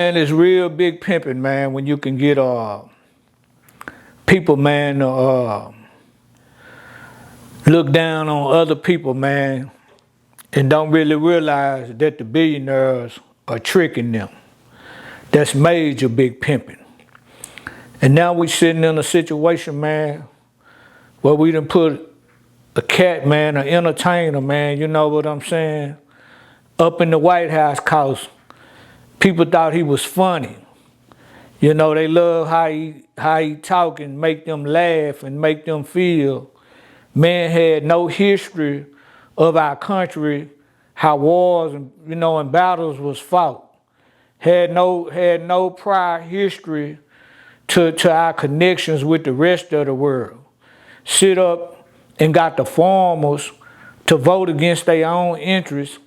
And it's real big pimping, man, when you can get people, man, look down on other people, man, and don't really realize that the billionaires are tricking them. That's major big pimping. And now we sitting in a situation, man, where we done put a cat, man, an entertainer, man, you know what I'm saying, up in the White House cause people thought he was funny. You know, they love how he talk and make them laugh and make them feel. Man had no history of our country, how wars and, you know, and battles was fought. Had no prior history to our connections with the rest of the world. Sit up and got the farmers to vote against their own interests,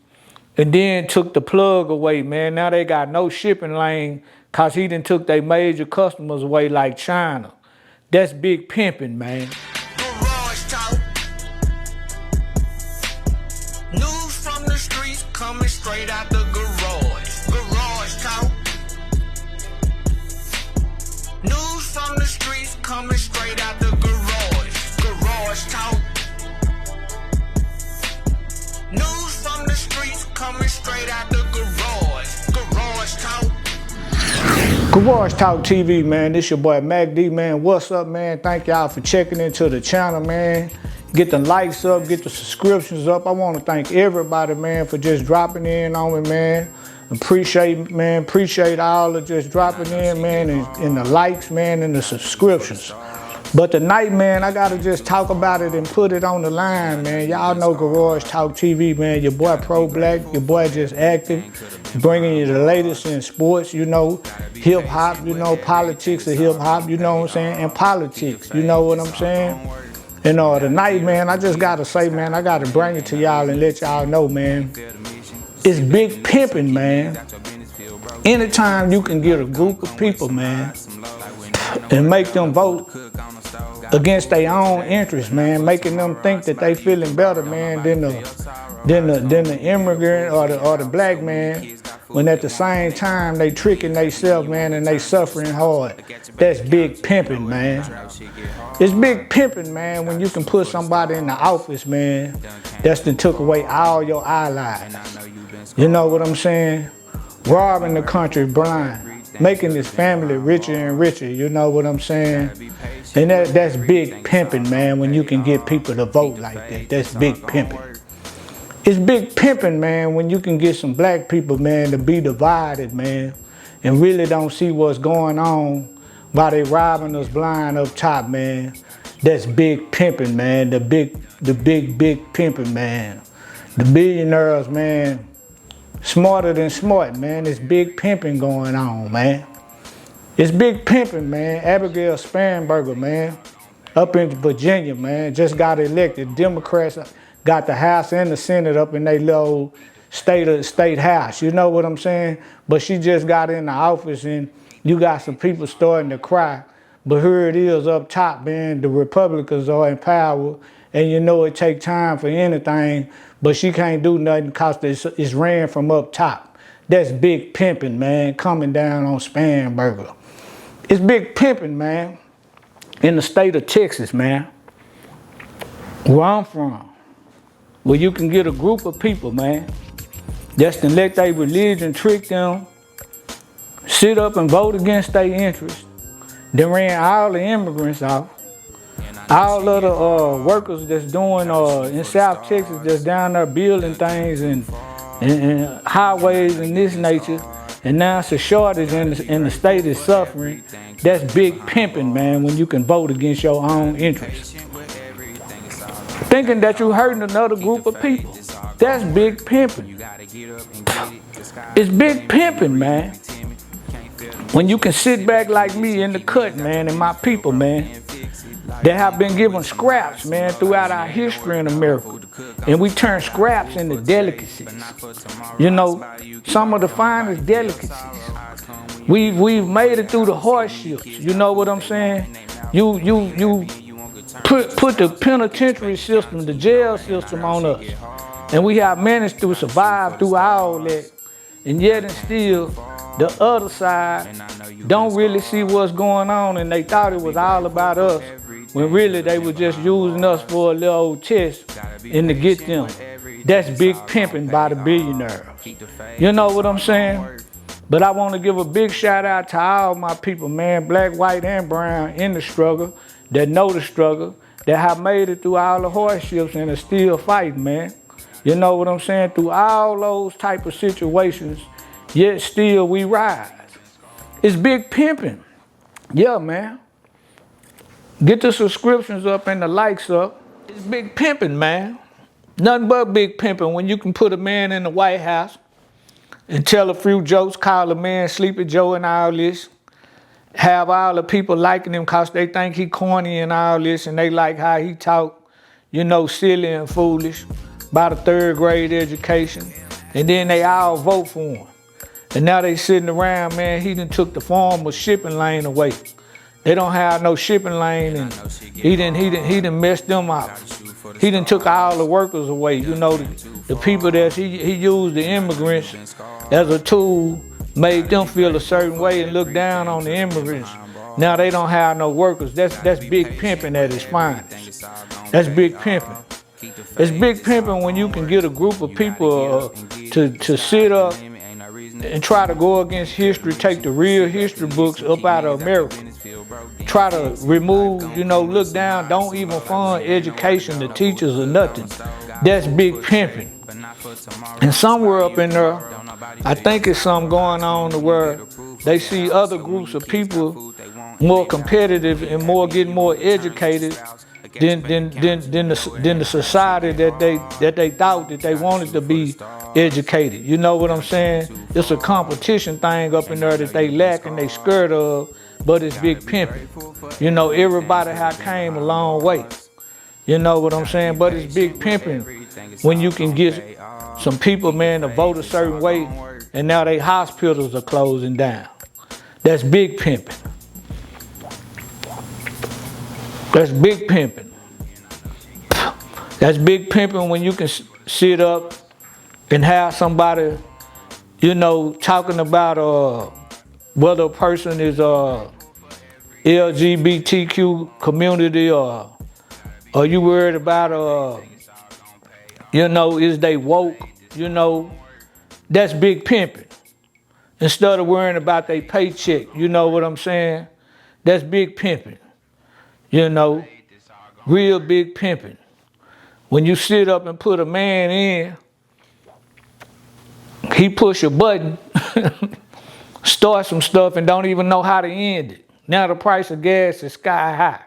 and then took the plug away, man. Now they got no shipping lane cause he done took their major customers away like China. That's big pimping, man. Garage talk. News from the streets coming straight out the garage. Garage talk. News from the streets coming straight out the garage. Garage talk. News from the streets coming straight out the garage. Garage talk. Garage Talk TV, man. This your boy Mac D, man. What's up, man? Thank y'all for checking into the channel, man. Get the likes up, get the subscriptions up. I want to thank everybody, man, for just dropping in on me, man. Appreciate, man. Appreciate all of just dropping in, man, and the likes, man, and the subscriptions. But tonight, man, I gotta just talk about it and put it on the line, man. Y'all know Garage Talk TV, man. Your boy Pro Black, your boy just active, bringing you the latest in sports, you know, hip hop, you know, politics of hip hop, you know what I'm saying, and politics, you know what I'm saying. And tonight, man, I just gotta say, man, I gotta bring it to y'all and let y'all know, man, it's big pimping, man. Anytime you can get a group of people, man, and make them vote against their own interests, man, making them think that they feeling better, man, than the immigrant or the black man, when at the same time they tricking themselves, man, and they suffering hard. That's big pimping, man. It's big pimping, man, when you can put somebody in the office, man, that's done took away all your allies. You know what I'm saying? Robbing the country blind. Making his family richer and richer, you know what I'm saying? And that's big pimping, man, when you can get people to vote like that. That's big pimping. It's big pimping, man, when you can get some black people, man, to be divided, man, and really don't see what's going on while they robbing us blind up top, man. That's big pimping, man, the big pimping, man. The billionaires, man, smarter than smart, man. It's big pimping going on, man. It's big pimping, man. Abigail Spanberger, man, up in Virginia, man, just got elected. Democrats got the House and the Senate up in their little state house. You know what I'm saying? But she just got in the office, and you got some people starting to cry. But here it is up top, man. The Republicans are in power, and you know it take time for anything, but she can't do nothing because it's ran from up top. That's big pimping, man, coming down on Spanberger. It's big pimping, man, in the state of Texas, man, where I'm from, where you can get a group of people, man, that's to let their religion trick them, sit up and vote against their interests. They ran all the immigrants off. All of the workers that's doing in South Texas that's down there building things and highways and this nature, and now it's a shortage and the state is suffering. That's big pimping, man, when you can vote against your own interests. Thinking that you're hurting another group of people. That's big pimping. It's big pimping, man. When you can sit back like me in the cut, man, and my people, man, that have been given scraps, man, throughout our history in America. And we turn scraps into delicacies. You know, some of the finest delicacies. We've made it through the hardships. You know what I'm saying? You put the penitentiary system, the jail system on us. And we have managed to survive through all that. And yet and still, The other side don't really see what's going on, and they thought it was all about us, when really they were just using us for a little old test and to get them. That's big pimping by the billionaires. You know what I'm saying? But I want to give a big shout out to all my people, man, black, white, and brown, in the struggle, that know the struggle, that have made it through all the hardships and are still fighting, man. You know what I'm saying? Through all those type of situations, yet still we rise. It's big pimping. Yeah, man. Get the subscriptions up and the likes up. It's big pimping, man. Nothing but big pimping when you can put a man in the White House and tell a few jokes, call a man Sleepy Joe and all this. Have all the people liking him because they think he corny and all this, and they like how he talk, you know, silly and foolish about a third grade education. And then they all vote for him. And now they sitting around, man, he done took the former shipping lane away. They don't have no shipping lane, and he done messed them up. He done took all the workers away. You know, the people that he used, the immigrants, as a tool, made them feel a certain way and look down on the immigrants. Now they don't have no workers. That's big pimping at its finest. That's big pimping. It's big pimping when you can get a group of people to sit up and try to go against history, take the real history books up out of America. Try to remove, you know, look down, don't even fund education, the teachers or nothing. That's big pimping. And somewhere up in there, I think it's something going on to where they see other groups of people more competitive and getting more educated than the society that they thought that they wanted to be educated. You know what I'm saying? It's a competition thing up in there that they lack and they scared of, but it's big pimping. You know, everybody have came a long way. You know what I'm saying? But it's big pimping when you can get some people, man, to vote a certain way, and now they hospitals are closing down. That's big pimping. That's big pimping. That's big pimping when you can sit up and have somebody, you know, talking about whether a person is LGBTQ community or you worried about you know, is they woke, you know. That's big pimping. Instead of worrying about their paycheck, you know what I'm saying? That's big pimping. You know, real big pimping. When you sit up and put a man in, he push a button, start some stuff and don't even know how to end it. Now the price of gas is sky high.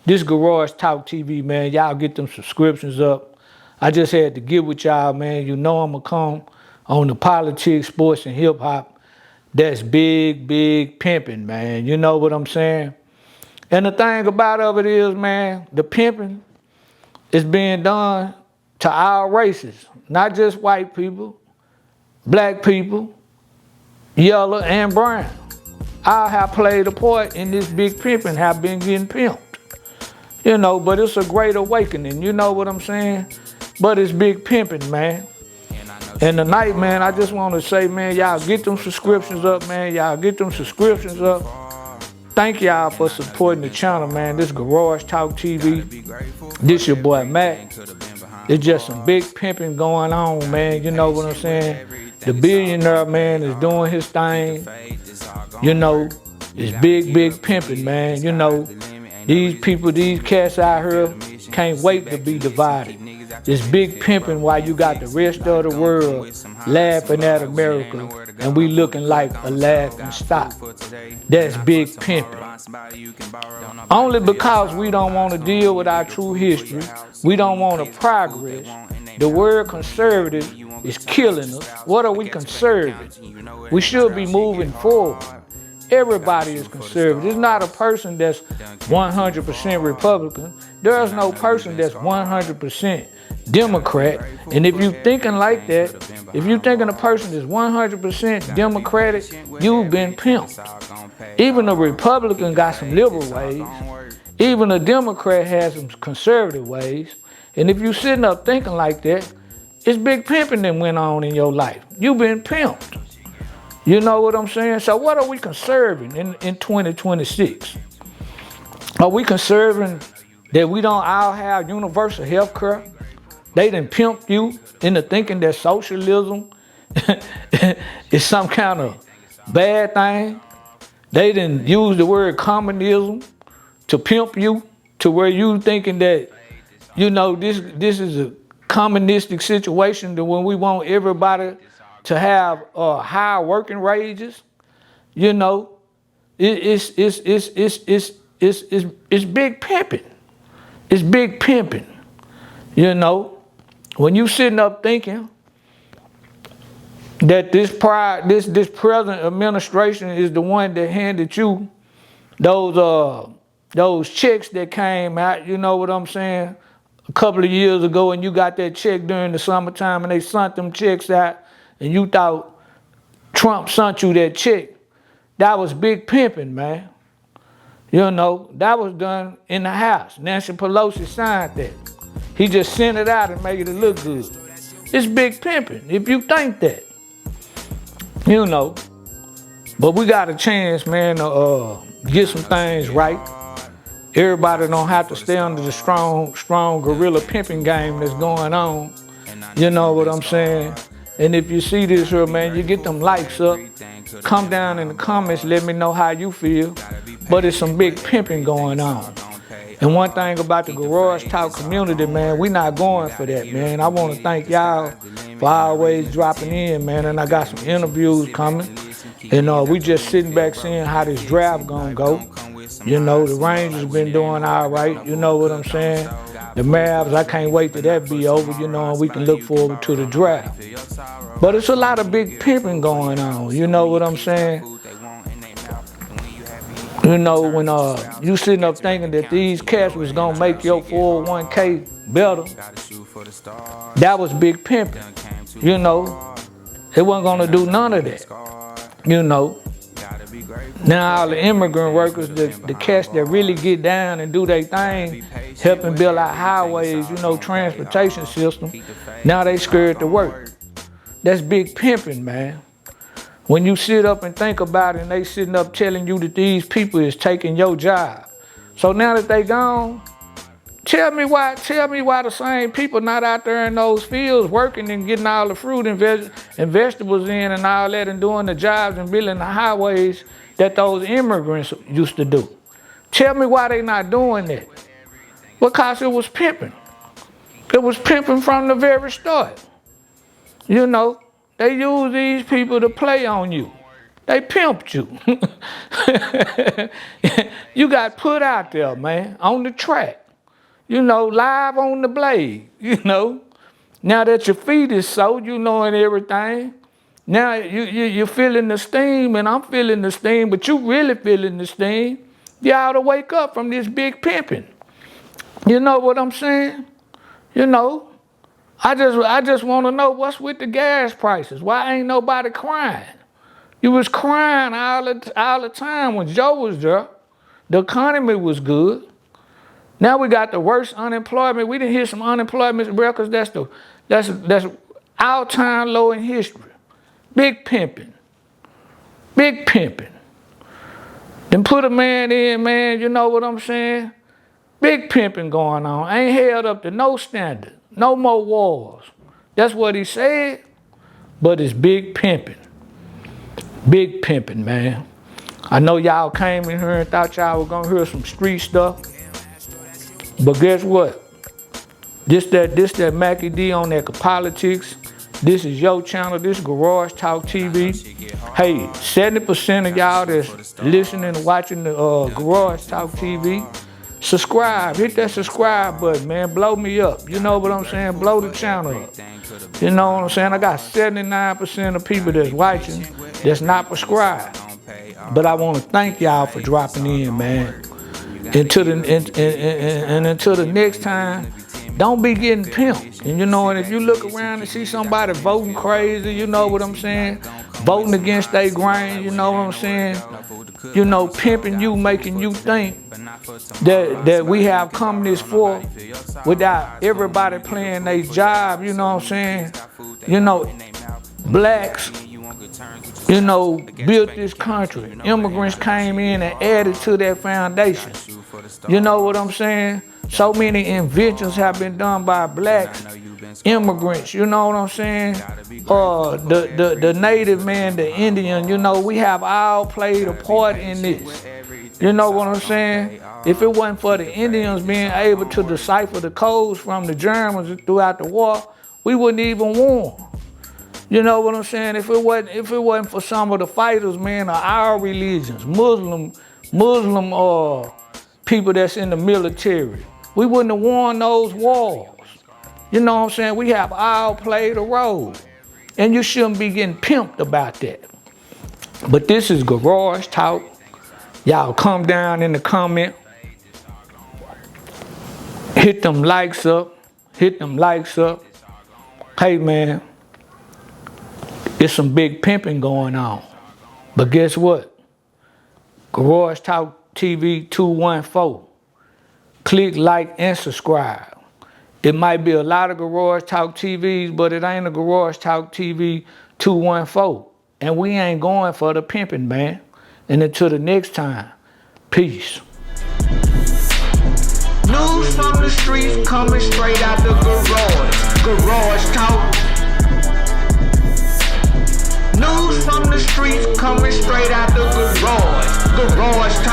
This Garage Talk TV, man, y'all get them subscriptions up. I just had to get with y'all, man. You know I'm going to come on the politics, sports, and hip-hop. That's big, big pimping, man. You know what I'm saying? And the thing about it is, man, the pimping is being done to all races, not just white people, black people, yellow, and brown. All have played a part in this big pimping, have been getting pimped. You know, but it's a great awakening, you know what I'm saying? But it's big pimping, man. And tonight, man, I just want to say, man, y'all get them subscriptions up, man. Y'all get them subscriptions up. Thank y'all for supporting the channel, man. This Garage Talk TV. This your boy Mac. It's just some big pimping going on, man. You know what I'm saying? The billionaire, man, is doing his thing. You know, it's big, big pimping, man. You know, these people, these cats out here can't wait to be divided. It's big pimping while you got the rest of the world laughing at America and we looking like a laughing stock. That's big pimping. Only because we don't want to deal with our true history, we don't want to progress. The word conservative is killing us. What are we conservative? We should be moving forward. Everybody is conservative. There's not a person that's 100% Republican. There's no person that's 100% Democrat. And if you're thinking like that, if you're thinking a person is 100% Democratic, you've been pimped. Even a Republican got some liberal ways. Even a Democrat has some conservative ways. And if you're sitting up thinking like that, it's big pimping that went on in your life. You've been pimped. You know what I'm saying? So what are we conserving in 2026? Are we conserving that we don't all have universal health care? They done pimped you into thinking that socialism is some kind of bad thing. They done use the word communism to pimp you to where you thinking that, you know, this is a communistic situation that when we want everybody to have higher working wages, you know, it's big pimping. It's big pimping. You know, when you sitting up thinking that this present administration is the one that handed you those checks that came out, you know what I'm saying, a couple of years ago, and you got that check during the summertime and they sent them checks out and you thought Trump sent you that check. That was big pimping, man. You know, that was done in the House. Nancy Pelosi signed that. He just sent it out and made it look good. It's big pimping, if you think that. You know, but we got a chance, man, to get some things right. Everybody don't have to stay under the strong guerrilla pimping game that's going on. You know what I'm saying? And if you see this here, man, you get them likes up. Come down in the comments, let me know how you feel. But it's some big pimping going on. And one thing about the Garage Talk community, man, we not going for that, man. I want to thank y'all for always dropping in, man. And I got some interviews coming. And we just sitting back seeing how this draft gonna go. You know, the Rangers been doing all right. You know what I'm saying? The Mavs, I can't wait till that be over, you know, and we can look forward to the draft. But it's a lot of big pimping going on. You know what I'm saying? You know, when you sitting up thinking that these cats was gonna make your 401k better, that was big pimping. You know, it wasn't gonna do none of that. You know, now all the immigrant workers, the cats that really get down and do their thing, helping build our highways, you know, transportation system, now they scared to work. That's big pimping, man. When you sit up and think about it and they sitting up telling you that these people is taking your job. So now that they gone, tell me why the same people not out there in those fields working and getting all the fruit and vegetables in and all that and doing the jobs and building the highways that those immigrants used to do. Tell me why they not doing that. Because it was pimping. It was pimping from the very start. You know, they use these people to play on you. They pimped you. You got put out there, man, on the track. You know, live on the blade, you know. Now that your feet is soaked, you know, and everything. Now you're feeling the steam, and I'm feeling the steam, but you really feeling the steam. You ought to wake up from this big pimping. You know what I'm saying? You know, I just want to know what's with the gas prices. Why ain't nobody crying? You was crying all the time when Joe was there. The economy was good. Now we got the worst unemployment. We didn't hear some unemployment records. That's all-time low in history. Big pimping. Big pimping. Then put a man in, man, you know what I'm saying? Big pimping going on. Ain't held up to no standard. No more wars. That's what he said. But it's big pimping. Big pimping, man. I know y'all came in here and thought y'all were gonna hear some street stuff. But guess what? This that Mackie D on that politics. This is your channel. This is Garage Talk TV. Hey, 70% of y'all that's listening and watching the Garage Talk TV, subscribe. Hit that subscribe button, man. Blow me up. You know what I'm saying? Blow the channel up. You know what I'm saying? I got 79% of people that's watching that's not subscribed. But I want to thank y'all for dropping in, man. Until the next time, don't be getting pimped. And you know, and if you look around and see somebody voting crazy, you know what I'm saying? Voting against their grain, you know what I'm saying? You know, pimping you, making you think that we have come this far without everybody playing their job, you know what I'm saying? You know, blacks you know, built this country. Immigrants came in and added to that foundation. You know what I'm saying? So many inventions have been done by blacks, immigrants, you know what I'm saying? The native man, the Indian, you know, we have all played a part in this. You know what I'm saying? If it wasn't for the Indians being able to decipher the codes from the Germans throughout the war, we wouldn't even won. You know what I'm saying? If it wasn't for some of the fighters, man, of our religions, Muslim people that's in the military, we wouldn't have won those wars. You know what I'm saying? We have all played a role. And you shouldn't be getting pimped about that. But this is Garage Talk. Y'all come down in the comment. Hit them likes up. Hit them likes up. Hey, man. There's some big pimping going on. But guess what? Garage Talk TV 214. Click, like, and subscribe. It might be a lot of Garage Talk TVs, but it ain't a Garage Talk TV 214. And we ain't going for the pimping, man. And until the next time, peace. News from the streets coming straight out the garage. Garage Talk. News from the streets coming straight out the garage. Garage Talk.